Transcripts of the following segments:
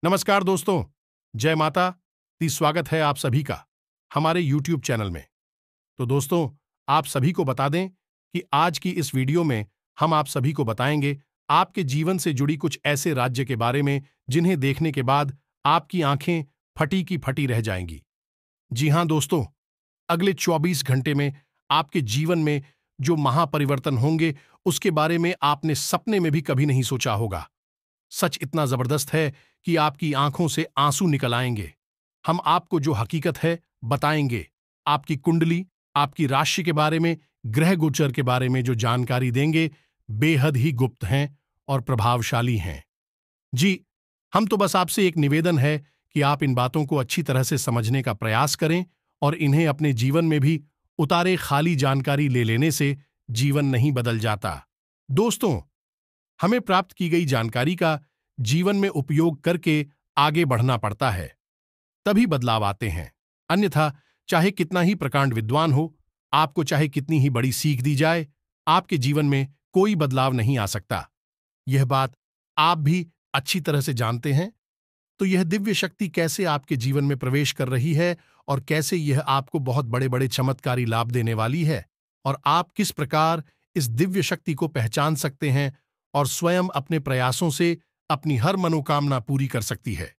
नमस्कार दोस्तों, जय माता दी। स्वागत है आप सभी का हमारे YouTube चैनल में। तो दोस्तों, आप सभी को बता दें कि आज की इस वीडियो में हम आप सभी को बताएंगे आपके जीवन से जुड़ी कुछ ऐसे राज्य के बारे में जिन्हें देखने के बाद आपकी आंखें फटी की फटी रह जाएंगी। जी हां दोस्तों, अगले 24 घंटे में आपके जीवन में जो महापरिवर्तन होंगे उसके बारे में आपने सपने में भी कभी नहीं सोचा होगा। सच इतना जबरदस्त है कि आपकी आंखों से आंसू निकल आएंगे। हम आपको जो हकीकत है बताएंगे, आपकी कुंडली, आपकी राशि के बारे में, ग्रह गोचर के बारे में जो जानकारी देंगे बेहद ही गुप्त हैं और प्रभावशाली हैं। जी, हम तो बस आपसे एक निवेदन है कि आप इन बातों को अच्छी तरह से समझने का प्रयास करें और इन्हें अपने जीवन में भी उतारे। खाली जानकारी ले लेने से जीवन नहीं बदल जाता। दोस्तों, हमें प्राप्त की गई जानकारी का जीवन में उपयोग करके आगे बढ़ना पड़ता है, तभी बदलाव आते हैं। अन्यथा चाहे कितना ही प्रकांड विद्वान हो, आपको चाहे कितनी ही बड़ी सीख दी जाए, आपके जीवन में कोई बदलाव नहीं आ सकता। यह बात आप भी अच्छी तरह से जानते हैं। तो यह दिव्य शक्ति कैसे आपके जीवन में प्रवेश कर रही है और कैसे यह आपको बहुत बड़े बड़े चमत्कारी लाभ देने वाली है, और आप किस प्रकार इस दिव्य शक्ति को पहचान सकते हैं और स्वयं अपने प्रयासों से अपनी हर मनोकामना पूरी कर सकती है।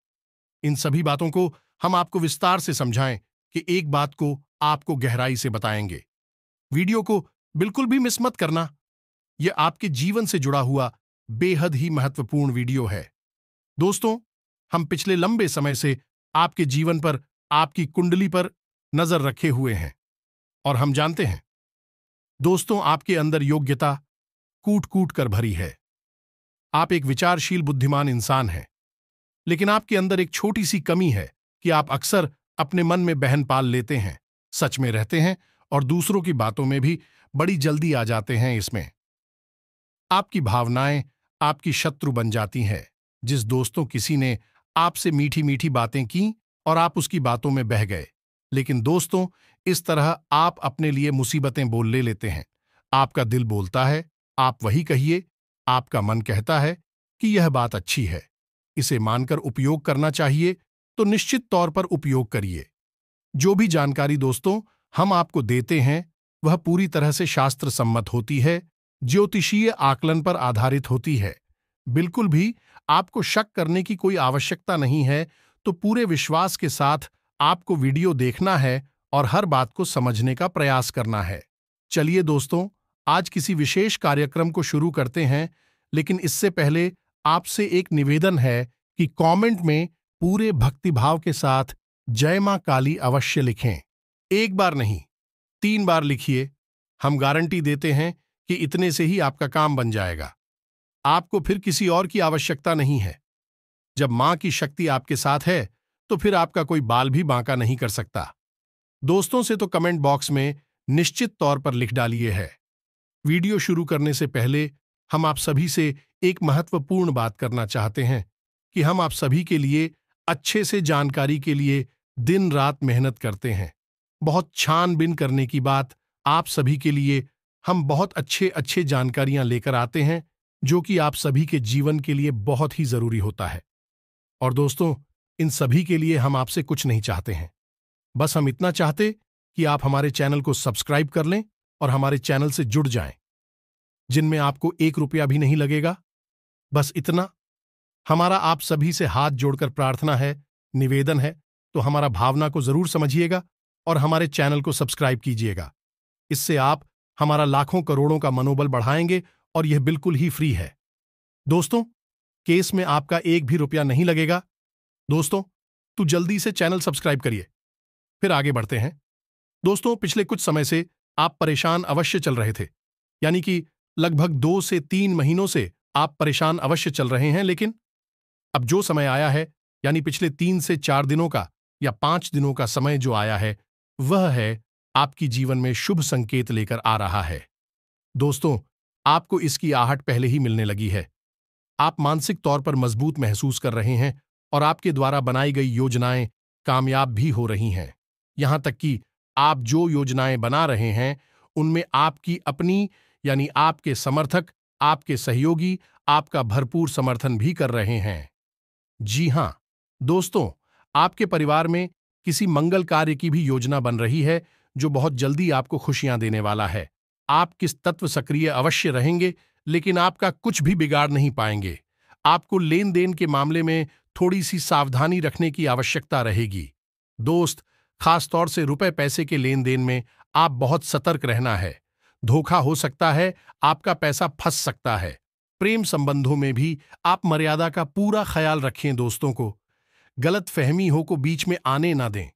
इन सभी बातों को हम आपको विस्तार से समझाएं कि एक बात को आपको गहराई से बताएंगे। वीडियो को बिल्कुल भी मिस मत करना। यह आपके जीवन से जुड़ा हुआ बेहद ही महत्वपूर्ण वीडियो है। दोस्तों, हम पिछले लंबे समय से आपके जीवन पर, आपकी कुंडली पर नजर रखे हुए हैं और हम जानते हैं दोस्तों, आपके अंदर योग्यता कूट कूट कर भरी है। आप एक विचारशील बुद्धिमान इंसान हैं, लेकिन आपके अंदर एक छोटी सी कमी है कि आप अक्सर अपने मन में बहन पाल लेते हैं, सच में रहते हैं और दूसरों की बातों में भी बड़ी जल्दी आ जाते हैं। इसमें आपकी भावनाएं आपकी शत्रु बन जाती हैं। जिस दोस्तों किसी ने आपसे मीठी मीठी बातें की और आप उसकी बातों में बह गए, लेकिन दोस्तों, इस तरह आप अपने लिए मुसीबतें बोल ले लेते हैं। आपका दिल बोलता है आप वही कहिए, आपका मन कहता है कि यह बात अच्छी है, इसे मानकर उपयोग करना चाहिए, तो निश्चित तौर पर उपयोग करिए। जो भी जानकारी दोस्तों हम आपको देते हैं वह पूरी तरह से शास्त्र सम्मत होती है, ज्योतिषीय आकलन पर आधारित होती है। बिल्कुल भी आपको शक करने की कोई आवश्यकता नहीं है। तो पूरे विश्वास के साथ आपको वीडियो देखना है और हर बात को समझने का प्रयास करना है। चलिए दोस्तों, आज किसी विशेष कार्यक्रम को शुरू करते हैं, लेकिन इससे पहले आपसे एक निवेदन है कि कमेंट में पूरे भक्तिभाव के साथ जय मां काली अवश्य लिखें। एक बार नहीं, 3 बार लिखिए। हम गारंटी देते हैं कि इतने से ही आपका काम बन जाएगा। आपको फिर किसी और की आवश्यकता नहीं है। जब मां की शक्ति आपके साथ है तो फिर आपका कोई बाल भी बांका नहीं कर सकता। दोस्तों से तो कमेंट बॉक्स में निश्चित तौर पर लिख डालिए है। वीडियो शुरू करने से पहले हम आप सभी से एक महत्वपूर्ण बात करना चाहते हैं कि हम आप सभी के लिए अच्छे से जानकारी के लिए दिन रात मेहनत करते हैं। बहुत छानबीन करने की बात आप सभी के लिए हम बहुत अच्छे अच्छे जानकारियां लेकर आते हैं, जो कि आप सभी के जीवन के लिए बहुत ही जरूरी होता है। और दोस्तों, इन सभी के लिए हम आपसे कुछ नहीं चाहते हैं। बस हम इतना चाहते कि आप हमारे चैनल को सब्सक्राइब कर लें और हमारे चैनल से जुड़ जाएं, जिनमें आपको 1 रुपया भी नहीं लगेगा। बस इतना हमारा आप सभी से हाथ जोड़कर प्रार्थना है, निवेदन है। तो हमारा भावना को जरूर समझिएगा और हमारे चैनल को सब्सक्राइब कीजिएगा। इससे आप हमारा लाखों करोड़ों का मनोबल बढ़ाएंगे और यह बिल्कुल ही फ्री है। दोस्तों, केस में आपका 1 भी रुपया नहीं लगेगा। दोस्तों, तो जल्दी से चैनल सब्सक्राइब करिए। फिर आगे बढ़ते हैं। दोस्तों, पिछले कुछ समय से आप परेशान अवश्य चल रहे थे, यानी कि लगभग 2 से 3 महीनों से आप परेशान अवश्य चल रहे हैं। लेकिन अब जो समय आया है, यानी पिछले 3 से 4 दिनों का या 5 दिनों का समय जो आया है, वह है आपकी जीवन में शुभ संकेत लेकर आ रहा है। दोस्तों, आपको इसकी आहट पहले ही मिलने लगी है। आप मानसिक तौर पर मजबूत महसूस कर रहे हैं और आपके द्वारा बनाई गई योजनाएं कामयाब भी हो रही हैं। यहां तक कि आप जो योजनाएं बना रहे हैं उनमें आपकी अपनी, यानी आपके समर्थक, आपके सहयोगी आपका भरपूर समर्थन भी कर रहे हैं। जी हां, दोस्तों, आपके परिवार में किसी मंगल कार्य की भी योजना बन रही है जो बहुत जल्दी आपको खुशियां देने वाला है। आप किस तत्व सक्रिय अवश्य रहेंगे, लेकिन आपका कुछ भी बिगाड़ नहीं पाएंगे। आपको लेन देन के मामले में थोड़ी सी सावधानी रखने की आवश्यकता रहेगी। दोस्त, खासतौर से रुपए पैसे के लेन देन में आप बहुत सतर्क रहना है। धोखा हो सकता है, आपका पैसा फंस सकता है। प्रेम संबंधों में भी आप मर्यादा का पूरा ख्याल रखें। दोस्तों को गलत फहमी हो को बीच में आने ना दें।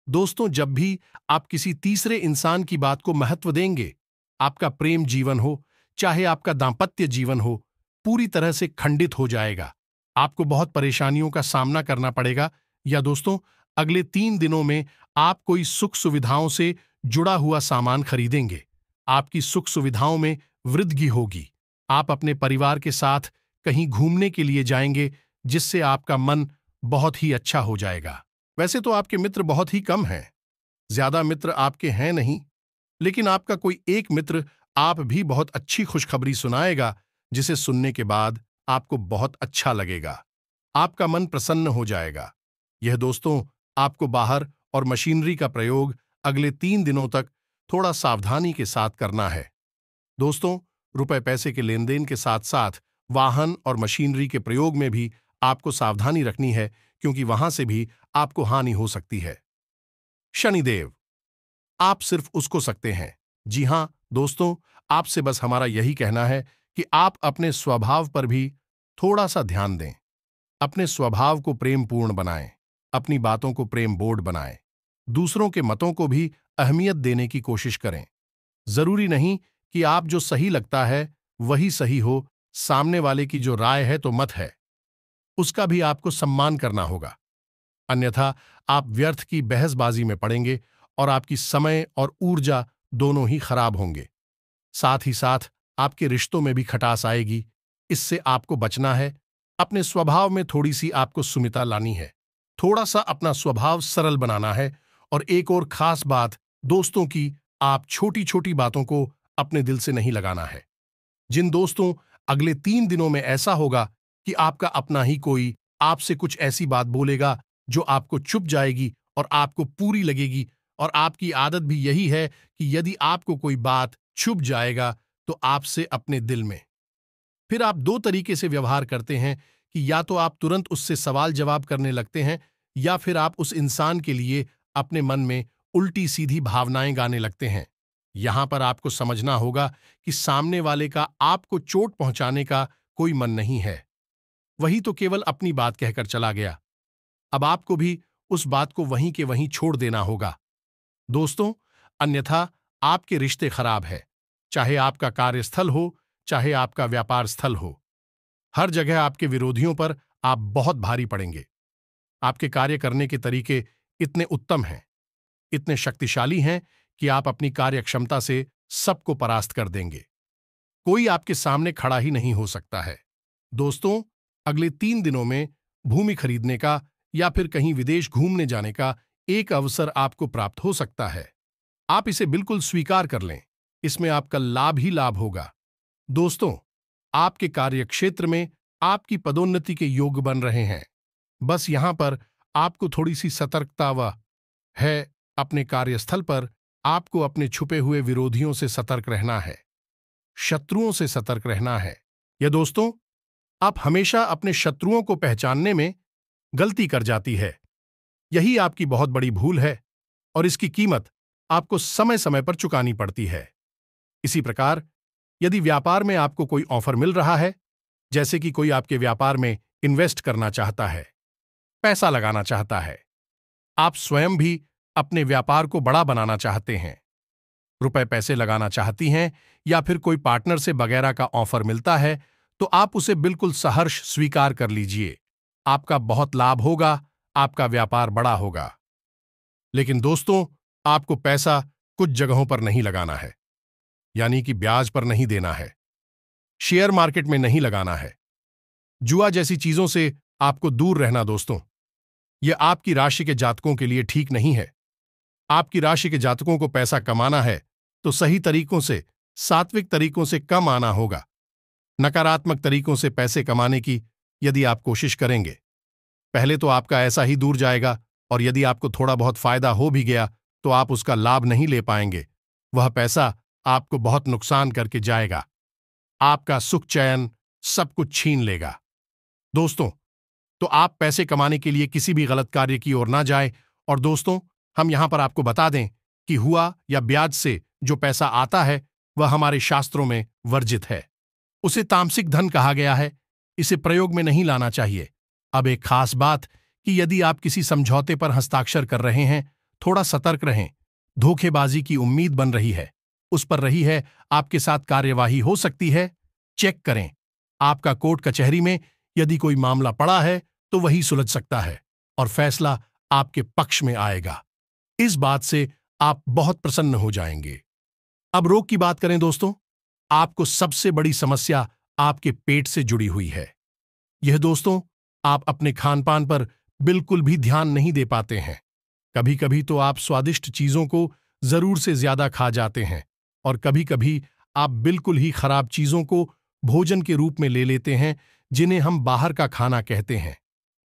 दोस्तों, जब भी आप किसी तीसरे इंसान की बात को महत्व देंगे, आपका प्रेम जीवन हो, चाहे आपका दांपत्य जीवन हो, पूरी तरह से खंडित हो जाएगा। आपको बहुत परेशानियों का सामना करना पड़ेगा। या दोस्तों, अगले 3 दिनों में आप कोई सुख सुविधाओं से जुड़ा हुआ सामान खरीदेंगे। आपकी सुख सुविधाओं में वृद्धि होगी। आप अपने परिवार के साथ कहीं घूमने के लिए जाएंगे, जिससे आपका मन बहुत ही अच्छा हो जाएगा। वैसे तो आपके मित्र बहुत ही कम हैं, ज्यादा मित्र आपके हैं नहीं, लेकिन आपका कोई एक मित्र आप भी बहुत अच्छी खुशखबरी सुनाएगा, जिसे सुनने के बाद आपको बहुत अच्छा लगेगा। आपका मन प्रसन्न हो जाएगा। यह दोस्तों, आपको बाहर और मशीनरी का प्रयोग अगले 3 दिनों तक थोड़ा सावधानी के साथ करना है। दोस्तों, रुपए पैसे के लेन देन के साथ साथ वाहन और मशीनरी के प्रयोग में भी आपको सावधानी रखनी है, क्योंकि वहां से भी आपको हानि हो सकती है। शनिदेव, आप सिर्फ उसको सकते हैं। जी हां दोस्तों, आपसे बस हमारा यही कहना है कि आप अपने स्वभाव पर भी थोड़ा सा ध्यान दें। अपने स्वभाव को प्रेमपूर्ण बनाएं, अपनी बातों को प्रेम बोर्ड बनाएं, दूसरों के मतों को भी अहमियत देने की कोशिश करें। जरूरी नहीं कि आप जो सही लगता है वही सही हो। सामने वाले की जो राय है तो मत है, उसका भी आपको सम्मान करना होगा। अन्यथा आप व्यर्थ की बहसबाजी में पड़ेंगे और आपकी समय और ऊर्जा दोनों ही खराब होंगे। साथ ही साथ आपके रिश्तों में भी खटास आएगी। इससे आपको बचना है। अपने स्वभाव में थोड़ी सी आपको सुमिता लानी है। थोड़ा सा अपना स्वभाव सरल बनाना है। और एक और खास बात दोस्तों की, आप छोटी छोटी बातों को अपने दिल से नहीं लगाना है। जिन दोस्तों अगले 3 दिनों में ऐसा होगा कि आपका अपना ही कोई आपसे कुछ ऐसी बात बोलेगा जो आपको चुभ जाएगी और आपको पूरी लगेगी, और आपकी आदत भी यही है कि यदि आपको कोई बात चुभ जाएगा तो आपसे अपने दिल में, फिर आप 2 तरीके से व्यवहार करते हैं कि या तो आप तुरंत उससे सवाल जवाब करने लगते हैं, या फिर आप उस इंसान के लिए अपने मन में उल्टी सीधी भावनाएं गाने लगते हैं। यहां पर आपको समझना होगा कि सामने वाले का आपको चोट पहुंचाने का कोई मन नहीं है। वही तो केवल अपनी बात कहकर चला गया। अब आपको भी उस बात को वहीं के वहीं छोड़ देना होगा। दोस्तों, अन्यथा आपके रिश्ते खराब है। चाहे आपका कार्यस्थल हो, चाहे आपका व्यापार स्थल हो, हर जगह आपके विरोधियों पर आप बहुत भारी पड़ेंगे। आपके कार्य करने के तरीके इतने उत्तम हैं, इतने शक्तिशाली हैं कि आप अपनी कार्य क्षमता से सबको परास्त कर देंगे। कोई आपके सामने खड़ा ही नहीं हो सकता है। दोस्तों, अगले 3 दिनों में भूमि खरीदने का या फिर कहीं विदेश घूमने जाने का एक अवसर आपको प्राप्त हो सकता है। आप इसे बिल्कुल स्वीकार कर लें। इसमें आपका लाभ ही लाभ होगा। दोस्तों, आपके कार्यक्षेत्र में आपकी पदोन्नति के योग बन रहे हैं। बस यहां पर आपको थोड़ी सी सतर्कता व है। अपने कार्यस्थल पर आपको अपने छुपे हुए विरोधियों से सतर्क रहना है, शत्रुओं से सतर्क रहना है। या दोस्तों, आप हमेशा अपने शत्रुओं को पहचानने में गलती कर जाती है। यही आपकी बहुत बड़ी भूल है और इसकी कीमत आपको समय समय पर चुकानी पड़ती है। इसी प्रकार, यदि व्यापार में आपको कोई ऑफर मिल रहा है, जैसे कि कोई आपके व्यापार में इन्वेस्ट करना चाहता है, पैसा लगाना चाहता है, आप स्वयं भी अपने व्यापार को बड़ा बनाना चाहते हैं, रुपए पैसे लगाना चाहती हैं, या फिर कोई पार्टनर से वगैरह का ऑफर मिलता है, तो आप उसे बिल्कुल सहर्ष स्वीकार कर लीजिए। आपका बहुत लाभ होगा, आपका व्यापार बड़ा होगा। लेकिन दोस्तों, आपको पैसा कुछ जगहों पर नहीं लगाना है, यानी कि ब्याज पर नहीं देना है, शेयर मार्केट में नहीं लगाना है, जुआ जैसी चीजों से आपको दूर रहना। दोस्तों, यह आपकी राशि के जातकों के लिए ठीक नहीं है। आपकी राशि के जातकों को पैसा कमाना है तो सही तरीकों से, सात्विक तरीकों से कम आना होगा। नकारात्मक तरीकों से पैसे कमाने की यदि आप कोशिश करेंगे, पहले तो आपका ऐसा ही दूर जाएगा, और यदि आपको थोड़ा बहुत फायदा हो भी गया तो आप उसका लाभ नहीं ले पाएंगे। वह पैसा आपको बहुत नुकसान करके जाएगा। आपका सुख चैन सब कुछ छीन लेगा। दोस्तों, तो आप पैसे कमाने के लिए किसी भी गलत कार्य की ओर ना जाए। और दोस्तों, हम यहां पर आपको बता दें कि हुआ या ब्याज से जो पैसा आता है वह हमारे शास्त्रों में वर्जित है। उसे तामसिक धन कहा गया है। इसे प्रयोग में नहीं लाना चाहिए। अब एक खास बात कि यदि आप किसी समझौते पर हस्ताक्षर कर रहे हैं, थोड़ा सतर्क रहें। धोखेबाजी की उम्मीद बन रही है, उस पर रही है, आपके साथ कार्यवाही हो सकती है। चेक करें। आपका कोर्ट कचहरी में यदि कोई मामला पड़ा है तो वही सुलझ सकता है और फैसला आपके पक्ष में आएगा। इस बात से आप बहुत प्रसन्न हो जाएंगे। अब रोग की बात करें दोस्तों, आपको सबसे बड़ी समस्या आपके पेट से जुड़ी हुई है। यह दोस्तों, आप अपने खानपान पर बिल्कुल भी ध्यान नहीं दे पाते हैं। कभी कभी तो आप स्वादिष्ट चीजों को जरूर से ज्यादा खा जाते हैं, और कभी कभी आप बिल्कुल ही खराब चीजों को भोजन के रूप में ले लेते हैं, जिन्हें हम बाहर का खाना कहते हैं।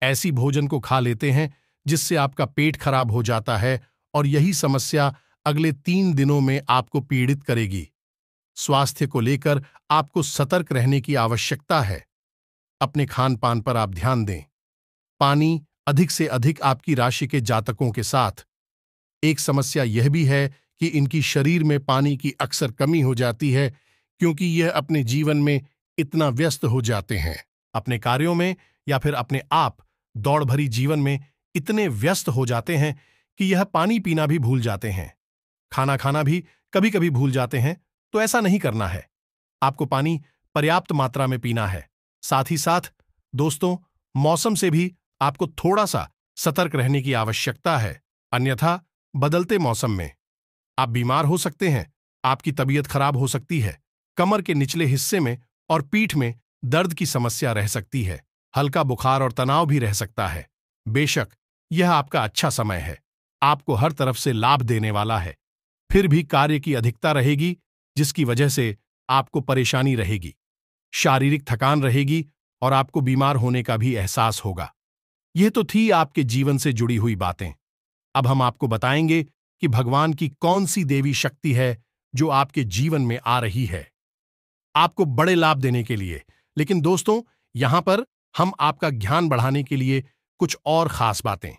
ऐसी भोजन को खा लेते हैं जिससे आपका पेट खराब हो जाता है, और यही समस्या अगले 3 दिनों में आपको पीड़ित करेगी। स्वास्थ्य को लेकर आपको सतर्क रहने की आवश्यकता है। अपने खान पान पर आप ध्यान दें। पानी अधिक से अधिक आपकी राशि के जातकों के साथ। एक समस्या यह भी है कि इनकी शरीर में पानी की अक्सर कमी हो जाती है, क्योंकि यह अपने जीवन में इतना व्यस्त हो जाते हैं, अपने कार्यों में या फिर अपने आप दौड़ भरी जीवन में इतने व्यस्त हो जाते हैं कि यह पानी पीना भी भूल जाते हैं। खाना खाना भी कभी कभी भूल जाते हैं। तो ऐसा नहीं करना है। आपको पानी पर्याप्त मात्रा में पीना है। साथ ही साथ दोस्तों, मौसम से भी आपको थोड़ा सा सतर्क रहने की आवश्यकता है। अन्यथा बदलते मौसम में आप बीमार हो सकते हैं। आपकी तबीयत खराब हो सकती है। कमर के निचले हिस्से में और पीठ में दर्द की समस्या रह सकती है। हल्का बुखार और तनाव भी रह सकता है। बेशक यह आपका अच्छा समय है, आपको हर तरफ से लाभ देने वाला है। फिर भी कार्य की अधिकता रहेगी, जिसकी वजह से आपको परेशानी रहेगी। शारीरिक थकान रहेगी और आपको बीमार होने का भी एहसास होगा। यह तो थी आपके जीवन से जुड़ी हुई बातें। अब हम आपको बताएंगे कि भगवान की कौन सी देवी शक्ति है जो आपके जीवन में आ रही है, आपको बड़े लाभ देने के लिए। लेकिन दोस्तों, यहां पर हम आपका ज्ञान बढ़ाने के लिए कुछ और खास बातें,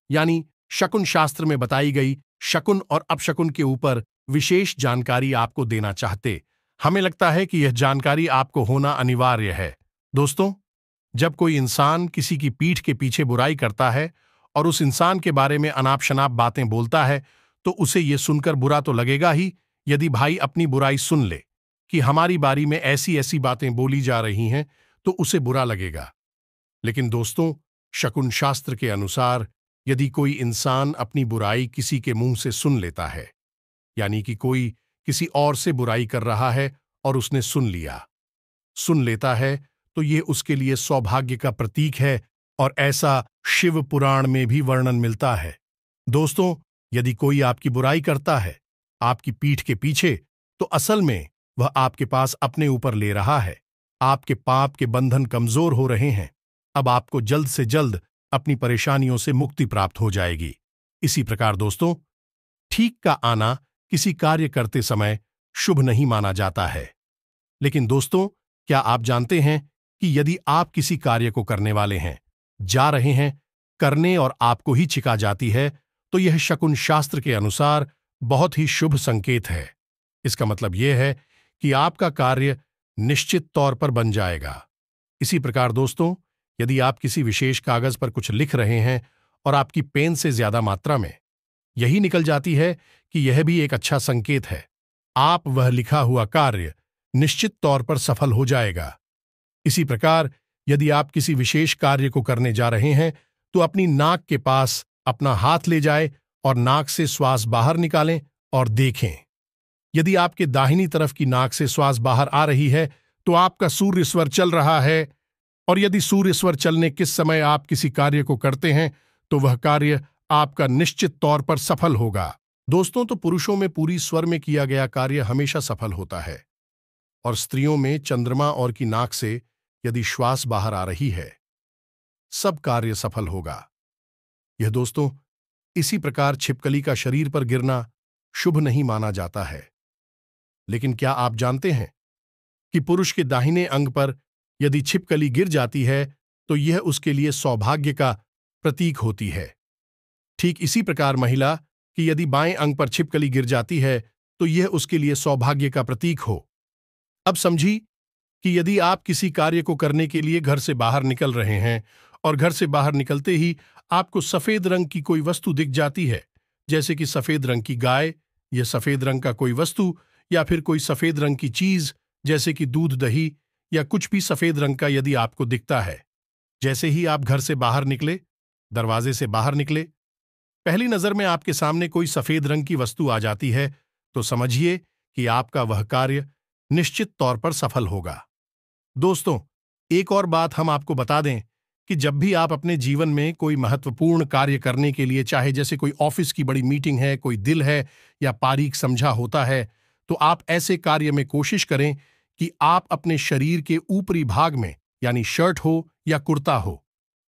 यानी शकुन शास्त्र में बताई गई शकुन और अपशकुन के ऊपर विशेष जानकारी आपको देना चाहते। हमें लगता है कि यह जानकारी आपको होना अनिवार्य है। दोस्तों, जब कोई इंसान किसी की पीठ के पीछे बुराई करता है और उस इंसान के बारे में अनाप शनाप बातें बोलता है, तो उसे यह सुनकर बुरा तो लगेगा ही। यदि भाई अपनी बुराई सुन ले कि हमारी बारी में ऐसी ऐसी बातें बोली जा रही हैं, तो उसे बुरा लगेगा। लेकिन दोस्तों, शकुन शास्त्र के अनुसार यदि कोई इंसान अपनी बुराई किसी के मुंह से सुन लेता है, यानी कि कोई किसी और से बुराई कर रहा है और उसने सुन लेता है, तो ये उसके लिए सौभाग्य का प्रतीक है, और ऐसा शिव पुराण में भी वर्णन मिलता है। दोस्तों, यदि कोई आपकी बुराई करता है आपकी पीठ के पीछे, तो असल में वह आपके पास अपने ऊपर ले रहा है। आपके पाप के बंधन कमजोर हो रहे हैं। अब आपको जल्द से जल्द अपनी परेशानियों से मुक्ति प्राप्त हो जाएगी। इसी प्रकार दोस्तों, ठीक का आना किसी कार्य करते समय शुभ नहीं माना जाता है। लेकिन दोस्तों, क्या आप जानते हैं कि यदि आप किसी कार्य को करने वाले हैं, जा रहे हैं करने, और आपको ही चिका जाती है, तो यह शकुन शास्त्र के अनुसार बहुत ही शुभ संकेत है। इसका मतलब यह है कि आपका कार्य निश्चित तौर पर बन जाएगा। इसी प्रकार दोस्तों, यदि आप किसी विशेष कागज पर कुछ लिख रहे हैं और आपकी पेन से ज्यादा मात्रा में यही निकल जाती है, कि यह भी एक अच्छा संकेत है। आप वह लिखा हुआ कार्य निश्चित तौर पर सफल हो जाएगा। इसी प्रकार यदि आप किसी विशेष कार्य को करने जा रहे हैं, तो अपनी नाक के पास अपना हाथ ले जाएं और नाक से श्वास बाहर निकालें और देखें। यदि आपके दाहिनी तरफ की नाक से श्वास बाहर आ रही है, तो आपका सूर्य स्वर चल रहा है, और यदि सूर्य स्वर चलने किस समय आप किसी कार्य को करते हैं, तो वह कार्य आपका निश्चित तौर पर सफल होगा। दोस्तों, तो पुरुषों में पूरी स्वर में किया गया कार्य हमेशा सफल होता है, और स्त्रियों में चंद्रमा और की नाक से यदि श्वास बाहर आ रही है, सब कार्य सफल होगा। यह दोस्तों, इसी प्रकार छिपकली का शरीर पर गिरना शुभ नहीं माना जाता है। लेकिन क्या आप जानते हैं कि पुरुष के दाहिने अंग पर यदि छिपकली गिर जाती है तो यह उसके लिए सौभाग्य का प्रतीक होती है। ठीक इसी प्रकार महिला की यदि बाएं अंग पर छिपकली गिर जाती है तो यह उसके लिए सौभाग्य का प्रतीक हो। अब समझी कि यदि आप किसी कार्य को करने के लिए घर से बाहर निकल रहे हैं और घर से बाहर निकलते ही आपको सफेद रंग की कोई वस्तु दिख जाती है, जैसे कि सफेद रंग की गाय या सफेद रंग का कोई वस्तु या फिर कोई सफेद रंग की चीज जैसे कि दूध दही या कुछ भी सफेद रंग का यदि आपको दिखता है, जैसे ही आप घर से बाहर निकले, दरवाजे से बाहर निकले, पहली नजर में आपके सामने कोई सफेद रंग की वस्तु आ जाती है तो समझिए कि आपका वह कार्य निश्चित तौर पर सफल होगा। दोस्तों, एक और बात हम आपको बता दें कि जब भी आप अपने जीवन में कोई महत्वपूर्ण कार्य करने के लिए, चाहे जैसे कोई ऑफिस की बड़ी मीटिंग है, कोई दिल है या पारीख समझा होता है, तो आप ऐसे कार्य में कोशिश करें कि आप अपने शरीर के ऊपरी भाग में, यानी शर्ट हो या कुर्ता हो,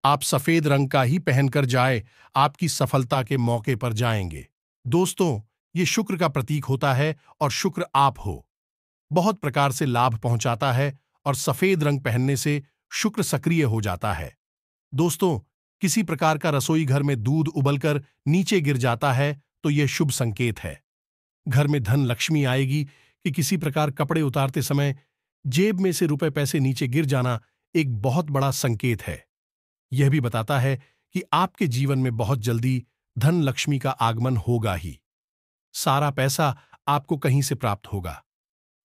आप सफेद रंग का ही पहनकर जाए, आपकी सफलता के मौके पर जाएंगे। दोस्तों, ये शुक्र का प्रतीक होता है और शुक्र आप हो बहुत प्रकार से लाभ पहुंचाता है और सफेद रंग पहनने से शुक्र सक्रिय हो जाता है। दोस्तों, किसी प्रकार का रसोई घर में दूध उबलकर नीचे गिर जाता है तो यह शुभ संकेत है। घर में धन लक्ष्मी आएगी कि किसी प्रकार कपड़े उतारते समय जेब में से रुपए पैसे नीचे गिर जाना एक बहुत बड़ा संकेत है। यह भी बताता है कि आपके जीवन में बहुत जल्दी धन लक्ष्मी का आगमन होगा ही। सारा पैसा आपको कहीं से प्राप्त होगा।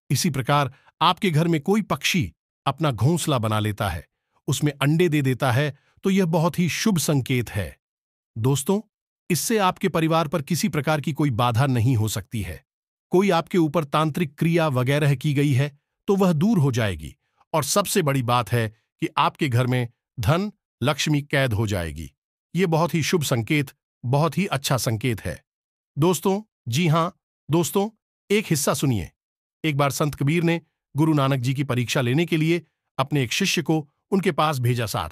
इसी प्रकार आपके घर में कोई पक्षी अपना घोंसला बना लेता है, उसमें अंडे दे देता है तो यह बहुत ही शुभ संकेत है। दोस्तों, इससे आपके परिवार पर किसी प्रकार की कोई बाधा नहीं हो सकती है। कोई आपके ऊपर तांत्रिक क्रिया वगैरह की गई है तो वह दूर हो जाएगी और सबसे बड़ी बात है कि आपके घर में धन लक्ष्मी कैद हो जाएगी। यह बहुत ही शुभ संकेत, बहुत ही अच्छा संकेत है। दोस्तों, जी हां दोस्तों, एक हिस्सा सुनिए। एक बार संत कबीर ने गुरु नानक जी की परीक्षा लेने के लिए अपने एक शिष्य को उनके पास भेजा, साथ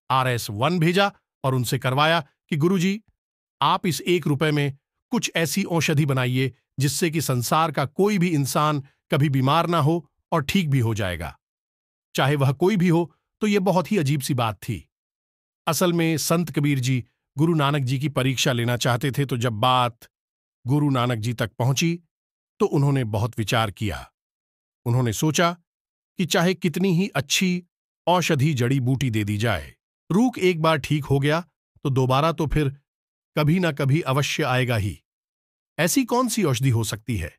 RS1 भेजा और उनसे करवाया कि गुरुजी, आप इस 1 रुपए में कुछ ऐसी औषधि बनाइए जिससे कि संसार का कोई भी इंसान कभी बीमार ना हो और ठीक भी हो जाएगा, चाहे वह कोई भी हो। तो यह बहुत ही अजीब सी बात थी। असल में संत कबीर जी गुरु नानक जी की परीक्षा लेना चाहते थे, तो जब बात गुरु नानक जी तक पहुंची तो उन्होंने बहुत विचार किया। उन्होंने सोचा कि चाहे कितनी ही अच्छी औषधि जड़ी बूटी दे दी जाए, रूख एक बार ठीक हो गया तो दोबारा तो फिर कभी ना कभी अवश्य आएगा ही। ऐसी कौन सी औषधि हो सकती है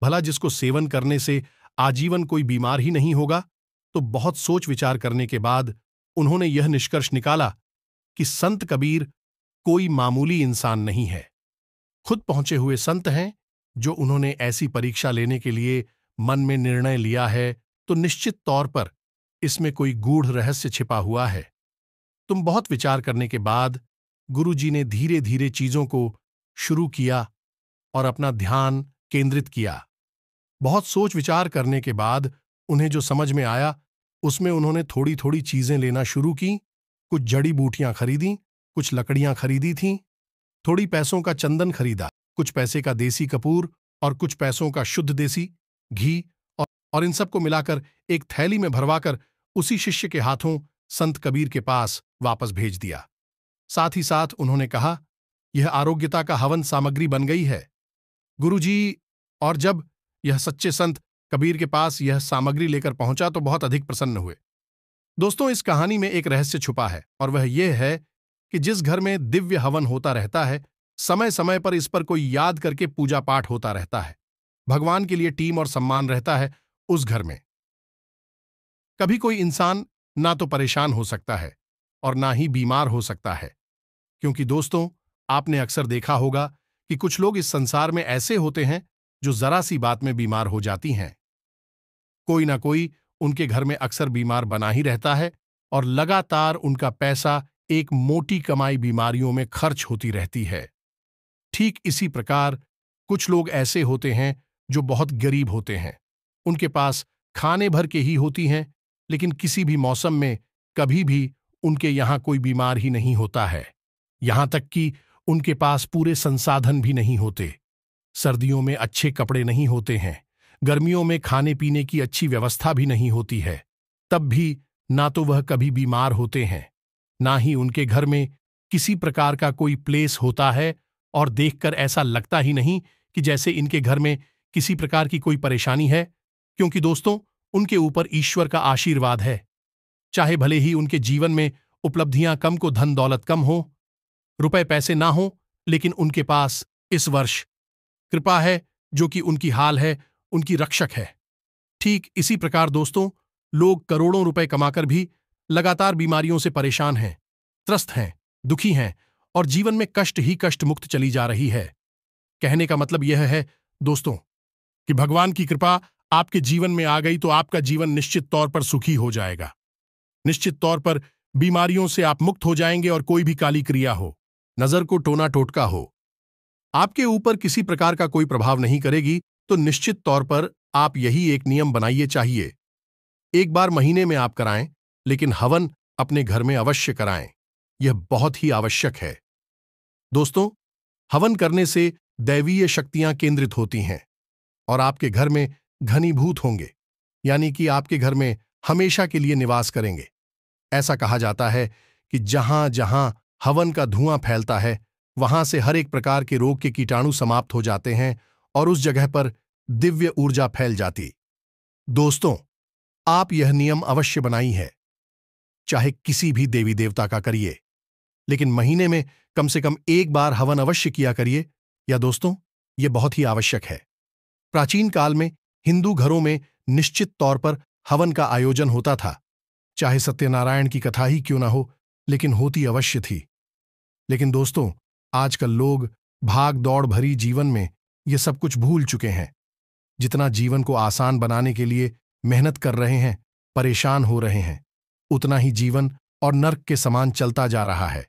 भला जिसको सेवन करने से आजीवन कोई बीमार ही नहीं होगा? तो बहुत सोच विचार करने के बाद उन्होंने यह निष्कर्ष निकाला कि संत कबीर कोई मामूली इंसान नहीं है, खुद पहुंचे हुए संत हैं। जो उन्होंने ऐसी परीक्षा लेने के लिए मन में निर्णय लिया है तो निश्चित तौर पर इसमें कोई गूढ़ रहस्य छिपा हुआ है। तुम बहुत विचार करने के बाद गुरुजी ने धीरे धीरे चीजों को शुरू किया और अपना ध्यान केंद्रित किया। बहुत सोच विचार करने के बाद उन्हें जो समझ में आया उसमें उन्होंने थोड़ी थोड़ी चीजें लेना शुरू की। कुछ जड़ी बूटियां खरीदी, कुछ लकड़ियां खरीदी थीं, थोड़ी पैसों का चंदन खरीदा, कुछ पैसे का देसी कपूर और कुछ पैसों का शुद्ध देसी घी, और इन सबको मिलाकर एक थैली में भरवाकर उसी शिष्य के हाथों संत कबीर के पास वापस भेज दिया। साथ ही साथ उन्होंने कहा, यह आरोग्यता का हवन सामग्री बन गई है गुरुजी। और जब यह सच्चे संत कबीर के पास यह सामग्री लेकर पहुंचा तो बहुत अधिक प्रसन्न हुए। दोस्तों, इस कहानी में एक रहस्य छुपा है और वह यह है कि जिस घर में दिव्य हवन होता रहता है, समय समय पर इस पर कोई याद करके पूजा पाठ होता रहता है, भगवान के लिए टीम और सम्मान रहता है, उस घर में कभी कोई इंसान ना तो परेशान हो सकता है और ना ही बीमार हो सकता है। क्योंकि दोस्तों, आपने अक्सर देखा होगा कि कुछ लोग इस संसार में ऐसे होते हैं जो जरा सी बात में बीमार हो जाती हैं। कोई ना कोई उनके घर में अक्सर बीमार बना ही रहता है और लगातार उनका पैसा एक मोटी कमाई बीमारियों में खर्च होती रहती है। ठीक इसी प्रकार कुछ लोग ऐसे होते हैं जो बहुत गरीब होते हैं, उनके पास खाने भर के ही होती हैं, लेकिन किसी भी मौसम में कभी भी उनके यहाँ कोई बीमार ही नहीं होता है। यहाँ तक कि उनके पास पूरे संसाधन भी नहीं होते। सर्दियों में अच्छे कपड़े नहीं होते हैं, गर्मियों में खाने पीने की अच्छी व्यवस्था भी नहीं होती है। तब भी ना तो वह कभी बीमार होते हैं, ना ही उनके घर में किसी प्रकार का कोई प्लेस होता है, और देखकर ऐसा लगता ही नहीं कि जैसे इनके घर में किसी प्रकार की कोई परेशानी है, क्योंकि दोस्तों उनके ऊपर ईश्वर का आशीर्वाद है। चाहे भले ही उनके जीवन में उपलब्धियां कम को धन दौलत कम हो, रुपए पैसे ना हो, लेकिन उनके पास इस वर्ष कृपा है जो कि उनकी हाल है, उनकी रक्षक है। ठीक इसी प्रकार दोस्तों लोग करोड़ों रुपए कमाकर भी लगातार बीमारियों से परेशान हैं, त्रस्त हैं, दुखी हैं, और जीवन में कष्ट ही कष्ट मुक्त चली जा रही है। कहने का मतलब यह है दोस्तों कि भगवान की कृपा आपके जीवन में आ गई तो आपका जीवन निश्चित तौर पर सुखी हो जाएगा। निश्चित तौर पर बीमारियों से आप मुक्त हो जाएंगे, और कोई भी काली क्रिया हो, नजर को टोना टोटका हो, आपके ऊपर किसी प्रकार का कोई प्रभाव नहीं करेगी। तो निश्चित तौर पर आप यही एक नियम बनाइए, चाहिए एक बार महीने में आप कराएं, लेकिन हवन अपने घर में अवश्य कराएं। यह बहुत ही आवश्यक है। दोस्तों हवन करने से दैवीय शक्तियां केंद्रित होती हैं और आपके घर में घनीभूत होंगे, यानी कि आपके घर में हमेशा के लिए निवास करेंगे। ऐसा कहा जाता है कि जहां जहां हवन का धुआं फैलता है, वहां से हर एक प्रकार के रोग के कीटाणु समाप्त हो जाते हैं और उस जगह पर दिव्य ऊर्जा फैल जाती। दोस्तों आप यह नियम अवश्य बनाई है, चाहे किसी भी देवी देवता का करिए, लेकिन महीने में कम से कम एक बार हवन अवश्य किया करिए। या दोस्तों यह बहुत ही आवश्यक है। प्राचीन काल में हिंदू घरों में निश्चित तौर पर हवन का आयोजन होता था, चाहे सत्यनारायण की कथा ही क्यों ना हो, लेकिन होती अवश्य थी। लेकिन दोस्तों आजकल लोग भाग दौड़ भरी जीवन में ये सब कुछ भूल चुके हैं। जितना जीवन को आसान बनाने के लिए मेहनत कर रहे हैं, परेशान हो रहे हैं, उतना ही जीवन और नर्क के समान चलता जा रहा है,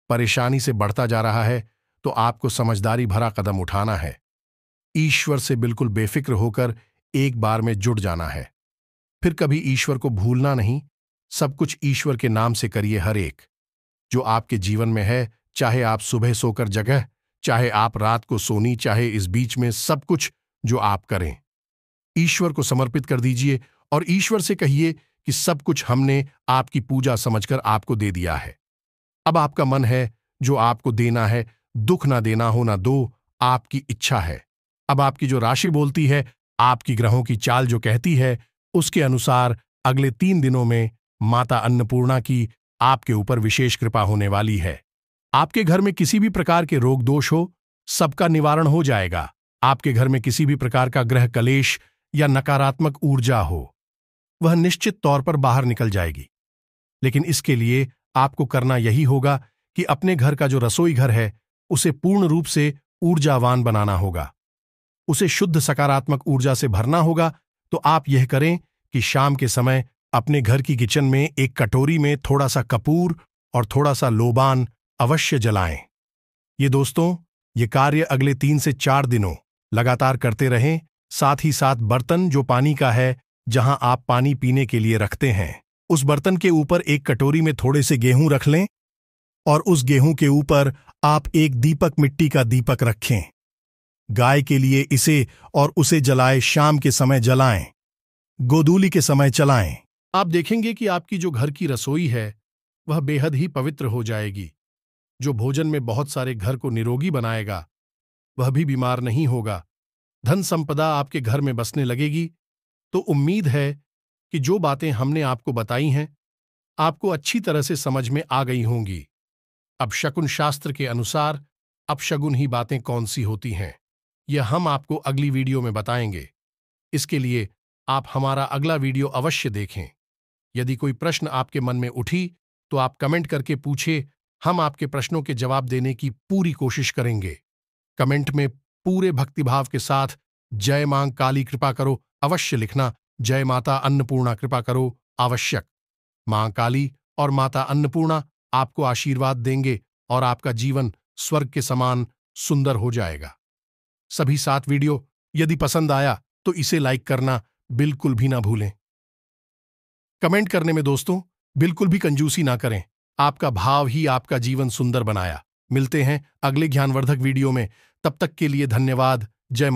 परेशानी से बढ़ता जा रहा है। तो आपको समझदारी भरा कदम उठाना है, ईश्वर से बिल्कुल बेफिक्र होकर एक बार में जुड़ जाना है। फिर कभी ईश्वर को भूलना नहीं, सब कुछ ईश्वर के नाम से करिए। हर एक जो आपके जीवन में है, चाहे आप सुबह सोकर जगह, चाहे आप रात को सोनी, चाहे इस बीच में, सब कुछ जो आप करें ईश्वर को समर्पित कर दीजिए और ईश्वर से कहिए कि सब कुछ हमने आपकी पूजा समझकर आपको दे दिया है। अब आपका मन है जो आपको देना है, दुख ना देना हो ना दो, आपकी इच्छा है। अब आपकी जो राशि बोलती है, आपकी ग्रहों की चाल जो कहती है, उसके अनुसार अगले 3 दिनों में माता अन्नपूर्णा की आपके ऊपर विशेष कृपा होने वाली है। आपके घर में किसी भी प्रकार के रोग दोष हो, सबका निवारण हो जाएगा। आपके घर में किसी भी प्रकार का ग्रह कलेश या नकारात्मक ऊर्जा हो, वह निश्चित तौर पर बाहर निकल जाएगी। लेकिन इसके लिए आपको करना यही होगा कि अपने घर का जो रसोई घर है, उसे पूर्ण रूप से ऊर्जावान बनाना होगा, उसे शुद्ध सकारात्मक ऊर्जा से भरना होगा। तो आप यह करें कि शाम के समय अपने घर की किचन में एक कटोरी में थोड़ा सा कपूर और थोड़ा सा लोबान अवश्य जलाएं। ये दोस्तों ये कार्य अगले 3 से 4 दिनों लगातार करते रहें। साथ ही साथ बर्तन जो पानी का है, जहां आप पानी पीने के लिए रखते हैं, उस बर्तन के ऊपर एक कटोरी में थोड़े से गेहूं रख लें और उस गेहूं के ऊपर आप एक दीपक, मिट्टी का दीपक रखें। गाय के लिए इसे और उसे जलाएं, शाम के समय जलाएं, गोधूली के समय चलाएं। आप देखेंगे कि आपकी जो घर की रसोई है वह बेहद ही पवित्र हो जाएगी। जो भोजन में बहुत सारे घर को निरोगी बनाएगा, वह भी बीमार नहीं होगा। धन संपदा आपके घर में बसने लगेगी। तो उम्मीद है कि जो बातें हमने आपको बताई हैं, आपको अच्छी तरह से समझ में आ गई होंगी। अब शकुन शास्त्र के अनुसार अपशगुन ही बातें कौन सी होती हैं, यह हम आपको अगली वीडियो में बताएंगे। इसके लिए आप हमारा अगला वीडियो अवश्य देखें। यदि कोई प्रश्न आपके मन में उठी तो आप कमेंट करके पूछे, हम आपके प्रश्नों के जवाब देने की पूरी कोशिश करेंगे। कमेंट में पूरे भक्तिभाव के साथ जय मां काली कृपा करो अवश्य लिखना। जय माता अन्नपूर्णा कृपा करो आवश्यक। मां काली और माता अन्नपूर्णा आपको आशीर्वाद देंगे और आपका जीवन स्वर्ग के समान सुंदर हो जाएगा। सभी 7 वीडियो यदि पसंद आया तो इसे लाइक करना बिल्कुल भी ना भूलें। कमेंट करने में दोस्तों बिल्कुल भी कंजूसी ना करें। आपका भाव ही आपका जीवन सुंदर बनाया। मिलते हैं अगले ज्ञानवर्धक वीडियो में। तब तक के लिए धन्यवाद। जय माता।